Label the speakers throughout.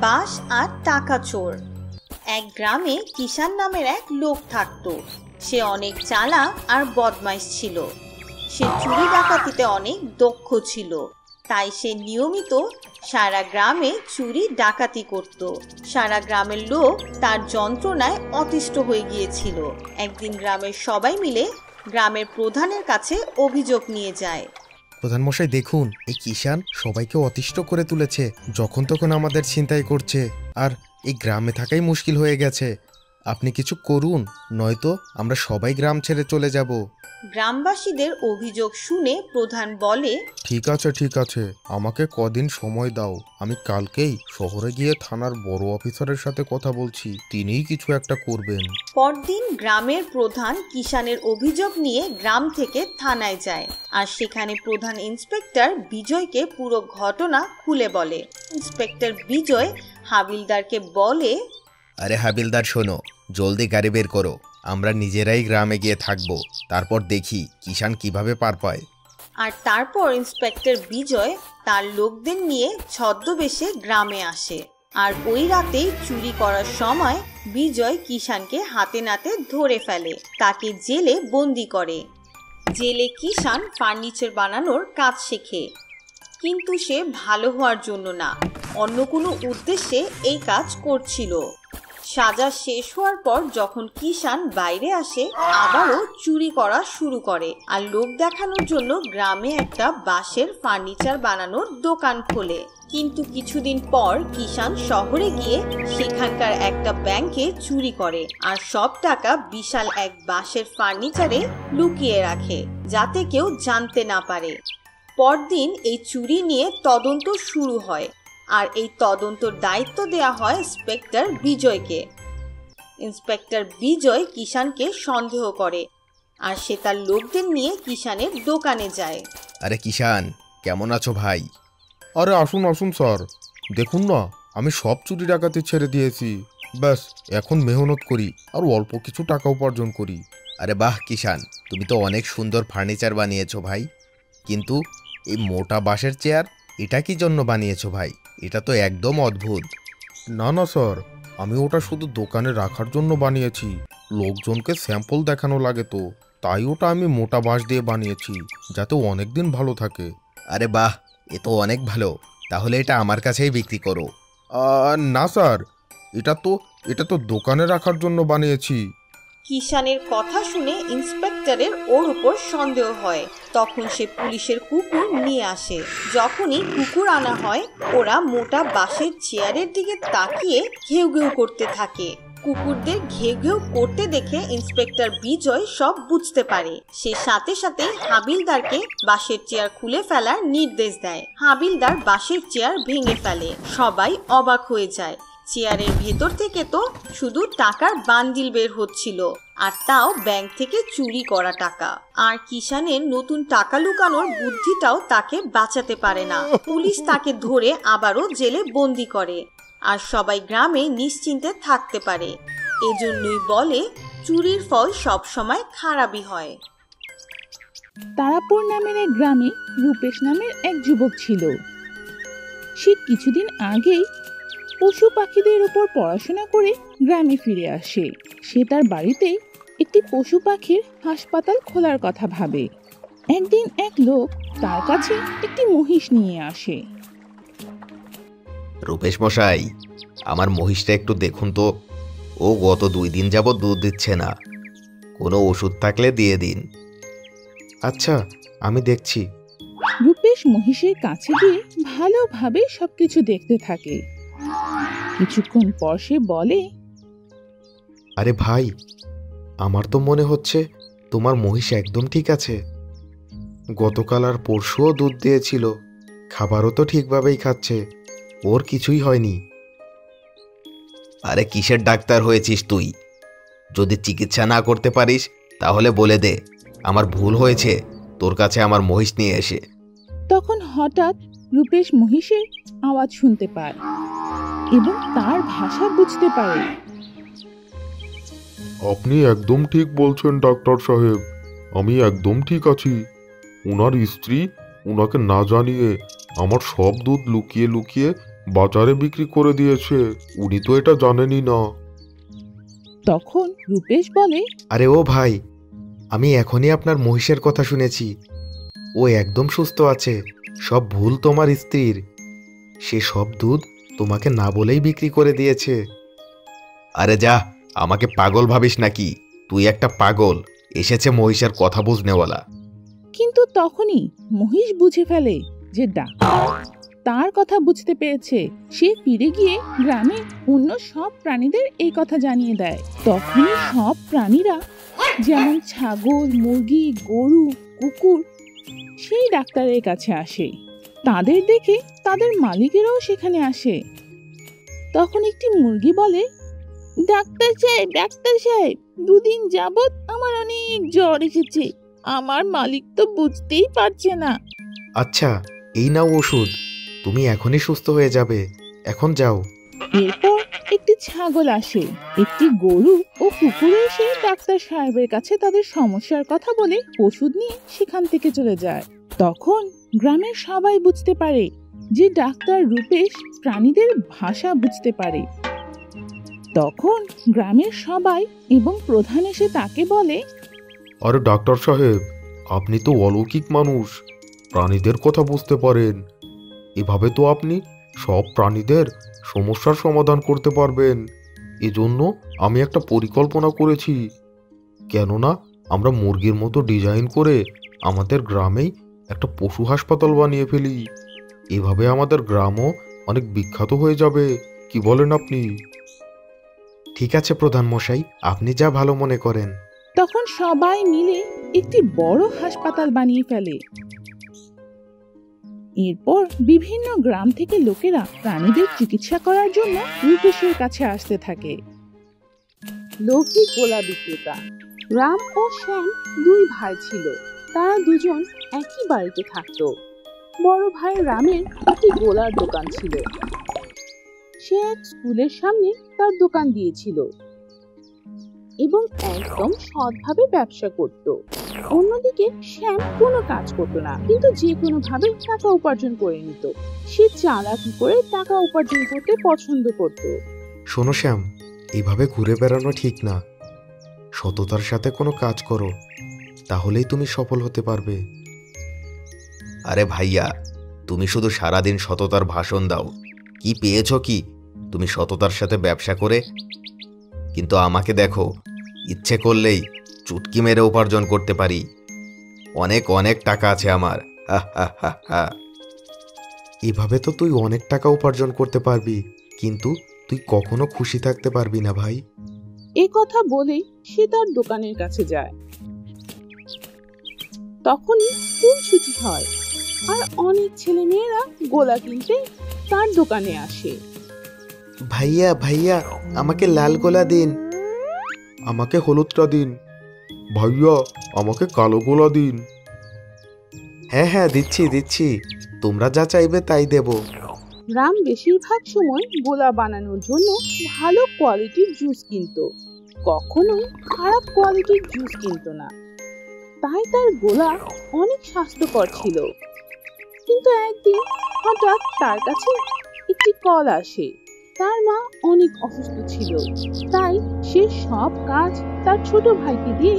Speaker 1: বাঁশ আর টাকা চোর। এক গ্রামে কিষান নামের এক লোক থাকতো। সে অনেক চালাক আর বদমাইশ ছিল। সে চুরি ডাকাতিতে অনেক দক্ষ ছিল। তাই সে নিয়মিত সারা গ্রামে চুরি ডাকাতি করত। সারা গ্রামের লোক তার যন্ত্রণায় অতিষ্ঠ হয়ে গিয়েছিল। একদিন গ্রামের সবাই মিলে গ্রামের প্রধানের কাছে অভিযোগ নিয়ে যায়।
Speaker 2: প্রধান মশাই, দেখুন, এই কিষান সবাইকে অতিষ্ঠ করে তুলেছে। যখন তখন আমাদের ছিনতাই করছে, আর এই গ্রামে থাকাই মুশকিল হয়ে গেছে। আপনি কিছু করুন, নয়তো আমরা সবাই গ্রাম ছেড়ে চলে যাব।
Speaker 1: গ্রামবাসীদের অভিযোগ শুনে প্রধান বলে,
Speaker 2: ঠিক আছে, আমাকে কদিন সময় দাও। আমি কালকেই শহরে গিয়ে থানার বড় অফিসারের সাথে কথা বলছি, তিনিই কিছু একটা করবেন।
Speaker 1: পরদিন গ্রামের প্রধান কিষানের অভিযোগ নিয়ে গ্রাম থেকে থানায় যায়, আর সেখানে প্রধান ইন্সপেক্টর বিজয়কে পুরো ঘটনা খুলে বলে। ইন্সপেক্টর বিজয় হাবিলদারকে বলে,
Speaker 2: আরে হাবিলদার, শোনো, জলদি গাড়ি বের করো। আমরা নিজেরাই গ্রামে গিয়ে থাকবো, তারপর দেখি কিষান কিভাবে পার পায়।
Speaker 1: আর তারপর ইন্সপেক্টর বিজয় তার লোকদের নিয়ে ছদ্মবেশে গ্রামে আসে। আর ওই রাতেই চুরি করার সময় বিজয় কিষানকে হাতে নাতে ধরে ফেলে, তাকে জেলে বন্দি করে। জেলে কিষান ফার্নিচার বানানোর কাজ শেখে, কিন্তু সে ভালো হওয়ার জন্য না, অন্য কোনো উদ্দেশ্যে এই কাজ করছিল। সাজা শেষ হওয়ার পর যখন কিষান বাইরে আসে, আবারও চুরি করা শুরু করে, আর লোক দেখানোর জন্য গ্রামে একটা বাঁশের ফার্নিচার বানানোর দোকান খোলে। কিন্তু কিছুদিন পর কিষান শহরে গিয়ে সেখানকার একটা ব্যাংকে চুরি করে, আর সব টাকা বিশাল এক বাঁশের ফার্নিচারে লুকিয়ে রাখে, যাতে কেউ জানতে না পারে। পরদিন এই চুরি নিয়ে তদন্ত শুরু হয়, আর এই তদন্তর দায়িত্ব দেয়া হয় ইন্সপেক্টর বিজয়কে। ইন্সপেক্টর বিজয় কিষানকে সন্দেহ করে, আর সে তার লোকদের নিয়ে কিষানের দোকানে যায়।
Speaker 2: আরে কিষান, কেমন আছো ভাই? আরে আসুন স্যার, দেখুন না, আমি সব চুরি ডাকাতি ছেড়ে দিয়েছি। ব্যাস, এখন মেহনত করি আর অল্প কিছু টাকা উপার্জন করি। আরে বাহ কিষান, তুমি তো অনেক সুন্দর ফার্নিচার বানিয়েছো ভাই, কিন্তু এই মোটা বাঁশের চেয়ার, এটা কি জন্য বানিয়েছো ভাই? এটা তো একদম অদ্ভুত। না স্যার, আমি ওটা শুধু দোকানে রাখার জন্য বানিয়েছি। লোকজনকে স্যাম্পল দেখানো লাগে তো, তাই ওটা আমি মোটা বাঁশ দিয়ে বানিয়েছি, যাতে অনেকদিন ভালো থাকে। আরে বাহ, এ তো অনেক ভালো। তাহলে এটা আমার কাছেই বিক্রি করো। না স্যার, এটা তো দোকানে রাখার জন্য বানিয়েছি।
Speaker 1: কিষানের কথা শুনে ইন্সপেক্টরের ওর উপর সন্দেহ হয়। তখন সে পুলিশের কুকুর নিয়ে আসে। যখনই কুকুর আনা হয়, ওরা মোটা বাঁশের চেয়ারের দিকে তাকিয়ে ঘেউ ঘেউ করতে থাকে। কুকুরদের ঘেউ ঘেউ করতে দেখে ইন্সপেক্টর বিজয় সব বুঝতে পারে। সে সাথে সাথে হাবিলদারকে বাঁশের চেয়ার খুলে ফেলার নির্দেশ দেয়। হাবিলদার বাঁশের চেয়ার ভেঙে ফেলে। সবাই অবাক হয়ে যায়। চেয়ারের ভেতর থেকে তো শুধু টাকার বান্ডিল বের হচ্ছিল, আর তাও ব্যাংক থেকে চুরি করা টাকা। আর কিষানের নতুন টাকা লুকানোর বুদ্ধিটাও তাকে বাঁচাতে পারে না। পুলিশ তাকে ধরে আবারও জেলে বন্দি করে, আর সবাই গ্রামে নিশ্চিন্তে থাকতে পারে। এজন্যই বলে, চুরির ফল সব সময় খারাপই হয়।
Speaker 3: তারাপুর নামের এক গ্রামে রূপেশ নামের এক যুবক ছিল। সে কিছুদিন আগেই পশু পাখিদের উপর পড়াশোনা করে গ্রামে ফিরে আসে। সে তার বাড়িতে একটি পশু পাখির হাসপাতাল খোলার কথা ভাবে। একদিন এক লোক তার কাছে একটি মহিষ নিয়ে আসে।
Speaker 4: রূপেশ মশাই, আমার মহিষটা একটু দেখুন তো, ও গত 2 দিন যাবত দুধ দিচ্ছে না, কোনো ওষুধ থাকলে দিয়ে দিন।
Speaker 2: আচ্ছা, আমি দেখছি।
Speaker 3: রূপেশ মহিষের কাছে গিয়ে ভালোভাবে সবকিছু দেখতে থাকে। কিছুক্ষণ পর সে বলে,
Speaker 2: আরে ভাই, আমার তো মনে হচ্ছে তোমার মহিষ একদম ঠিক আছে। গতকাল আর পরশুও দুধ দিয়েছিল, খাবারও তো ঠিকভাবেই খাচ্ছে, ওর কিছুই হয়নি।
Speaker 4: আরে কিসের ডাক্তার হয়েছিস তুই? যদি চিকিৎসা না করতে পারিস তাহলে বলে দে, আমার ভুল হয়েছে তোর কাছে আমার মহিষ নিয়ে এসে।
Speaker 3: তখন হঠাৎ রূপেশ মহিষের আওয়াজ শুনতে পায় এবং তার ভাষা বুঝতে পারে।
Speaker 5: আপনি একদম ঠিক বলছেন ডাক্তার সাহেব, আমি একদম ঠিক আছি। ওনার স্ত্রী ওনাকে না জানিয়ে আমার সব দুধ লুকিয়ে লুকিয়ে বাজারে বিক্রি করে দিয়েছে। উনি তো এটা জানেনই না।
Speaker 3: তখন রূপেশ বলে,
Speaker 4: আরে ও ভাই, আমি এখনই আপনার মহিষের কথা শুনেছি। ও একদম সুস্থ আছে। সব ভুল তোমার স্ত্রীর। সে সব দুধ তোমাকে না বলেই বিক্রি করে দিয়েছে। আরে যা, আমাকে পাগল ভাবিস নাকি? তুই একটা পাগল। এসেছে মহিষের কথা বুঝনেওয়ালা।
Speaker 3: কিন্তু তখনই মহিষ বুঝে ফেলে যে ডাক্তার তার কথা বুঝতে পেরেছে। সে ফিরে গিয়ে গ্রামের অন্য সব প্রাণীদের এই কথা জানিয়ে দেয়। তখনই সব প্রাণীরা, যেমন ছাগল, মুরগি, গরু, কুকুর, সেই ডাক্তারের কাছে আসে। তাদের দেখে তাদের মালিকেরাও সেখানে আসে। তখন একটি মুরগি বলে, ডাক্তার সাহেব, দুদিন যাবৎ আমার অনেক জ্বর এসেছে। আমার মালিক তো বুঝতেই পারছে না।
Speaker 4: আচ্ছা, এই নাও ওষুধ। তুমি এখনই সুস্থ হয়ে যাবে। এখন যাও।
Speaker 3: এরপর একটি ছাগল আসে, একটি গরু ও কুকুর এসে ডাক্তার সাহেবের কাছে তাদের সমস্যার কথা বলে ওষুধ নিয়ে সেখান থেকে চলে যায়। তখন গ্রামের সবাই বুঝতে পারে যে ডাক্তার রূপেশ প্রাণীদের ভাষা বুঝতে পারে। তখন গ্রামের সবাই এবং প্রধান এসে তাকে বলে,
Speaker 5: আরে ডাক্তার সাহেব, আপনি তো অলৌকিক মানুষ। প্রাণীদের কথা বুঝতে পারেন। এভাবে তো আপনি সব প্রাণীদের সমস্যার সমাধান করতে পারবেন। এজন্য আমি একটা পরিকল্পনা করেছি। কেননা আমরা মুরগির মতো ডিজাইন করে আমাদের গ্রামেই একটা পশু হাসপাতাল বানিয়ে ফেলি। এভাবে আমাদের গ্রামও অনেক বিখ্যাত হয়ে যাবে। কি বলেন আপনি?
Speaker 4: ঠিক আছে প্রধান মশাই, আপনি যা ভালো মনে করেন।
Speaker 3: তখন সবাই মিলে একটি বড় হাসপাতাল বানিয়ে ফেলে। এরপর বিভিন্ন গ্রাম থেকে লোকেরা প্রাণীদের চিকিৎসা করার জন্য রূপেশের কাছে আসতে থাকে। লৌকিক গোলা বিক্রেতা। রাম ও শ্যাম দুই ভাই ছিল। তারা দুজন একই বাড়িতে থাকতো। বড় ভাই রামের একটি গোলার দোকান ছিল। সে এক স্কুলের সামনে তার দোকান দিয়েছিল এবং একদম সৎভাবে ব্যবসা করত। অন্যদিকে শ্যাম কোনো কাজ করত না, কিন্তু যে কোনো ভাবে টাকা উপার্জন করে নিত। সে চালাকি করে টাকা উপার্জন করতে পছন্দ করত।
Speaker 4: শোনো শ্যাম, এইভাবে ঘুরে বেড়ানো ঠিক না। সততার সাথে কোনো কাজ করো, তাহলেই তুমি সফল হতে পারবে। আরে ভাইয়া, তুমি শুধু সারাদিন সততার ভাষণ দাও। কি পেয়েছো কি তুমি সততার সাথে ব্যবসা করে? কিন্তু আমাকে দেখো, ইচ্ছে করলেই চুটকি মেরে উপার্জন করতে পারি। অনেক অনেক টাকা আছে আমার। হা হা হা হা। এভাবে তো তুই অনেক টাকা উপার্জন করতে পারবি, কিন্তু তুই কখনো খুশি থাকতে পারবি না ভাই।
Speaker 3: এ কথা বলে সে তার দোকানের কাছে যায়। তখনই স্কুল ছুটি হয় আর অনেক ছেলে মেয়েরা গোলা কিনতে তার দোকানে আসে।
Speaker 4: ভাইয়া ভাইয়া, আমাকে লাল গোলা দিন।
Speaker 5: আমাকে হলুদটা দিন। ভাইয়া, আমাকে কালো গোলা দিন।
Speaker 4: হ্যাঁ হ্যাঁ, দিচ্ছি দিচ্ছি। তোমরা যা চাইবে তাই দেব।
Speaker 3: রাম বেশিরভাগ সময় গোলা বানানোর জন্য ভালো কোয়ালিটির জুস কিনতো, কখনোই খারাপ কোয়ালিটির জুস কিনতো না। তাই তার গোলা অনেক স্বাস্থ্যকর ছিল। কিন্তু একদিন হঠাৎ তার কাছে একটি কল আসে। তার মা অনেক অসুস্থ ছিল, তাই সে সব কাজ তার ছোট ভাইকে দিয়ে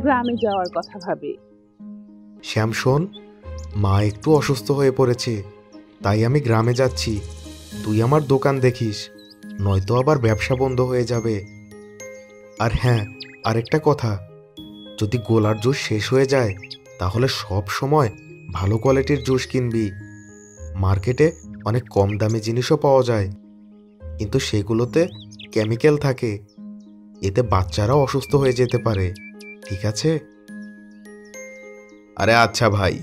Speaker 3: গ্রামে যাওয়ার কথা ভাবে।
Speaker 4: শ্যাম শোন, মা একটু অসুস্থ হয়ে পড়েছে, তাই আমি গ্রামে যাচ্ছি। তুই আমার দোকান দেখিস, নয়তো আবার ব্যবসা বন্ধ হয়ে যাবে। আর হ্যাঁ, আরেকটা কথা, যদি গোলার জুস শেষ হয়ে যায় তাহলে সব সময় ভালো কোয়ালিটির জুস কিনবি। মার্কেটে অনেক কম দামি জিনিসও পাওয়া যায়, কিন্তু সেগুলোতে কেমিক্যাল থাকে। এতে বাচ্চারাও অসুস্থ হয়ে যেতে পারে। ঠিক আছে? আরে আচ্ছা ভাই,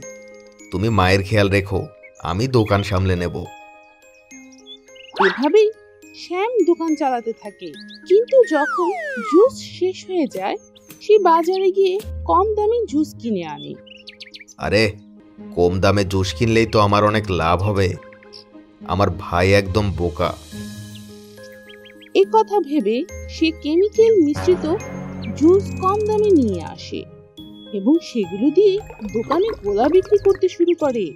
Speaker 4: তুমি মায়ের খেয়াল রেখো, আমি দোকান সামলে নেব।
Speaker 3: এভাবেই শ্যাম দোকান চালাতে থাকে। কিন্তু যখন জুস শেষ হয়ে যায়, সে বাজারে গিয়ে কম দামি জুস কিনে আনে।
Speaker 4: আরে, কম দামে জুস কিনলেই তো আমার অনেক লাভ হবে। আমার ভাই একদম বোকা।
Speaker 3: এ কথা ভেবে সে কেমিক্যাল মিশ্রিত জুস কম দামে নিয়ে আসে এবং সেগুলো দিয়ে দোকানে গোলা বিক্রি করতে শুরু করে।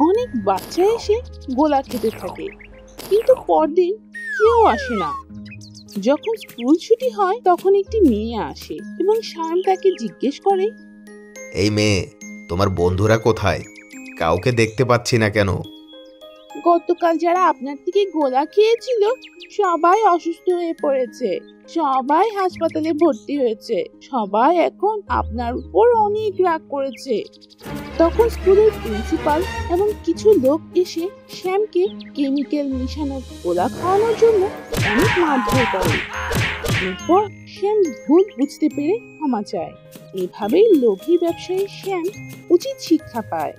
Speaker 3: অনেক বাচ্চা এসে গোলা খেতে থাকে, কিন্তু পরদিন কেউ আসে না। যখন স্কুল ছুটি হয় তখন একটি মেয়ে আসে এবং শ্যাম তাকে জিজ্ঞেস করে,
Speaker 4: এই মেয়ে, তোমার বন্ধুরা কোথায়? কাউকে দেখতে পাচ্ছি না কেন?
Speaker 3: গতকাল যারা আপনার থেকে গোলা খেয়েছিল সবাই অসুস্থ হয়ে পড়েছে, সবাই হাসপাতালে ভর্তি হয়েছে, সবাই এখন আপনার উপর অনেক রাগ করেছে। তখন স্কুলের প্রিন্সিপাল এবং কিছু লোক এসে শ্যামকে কেমিক্যাল মিশানো গোলা খাওয়ানোর জন্য অনেক মারধর করে। এরপর শ্যাম ভুল বুঝতে পেরে ক্ষমা চায়। এভাবেই লোভী ব্যবসায়ী শ্যাম উচিত শিক্ষা পায়।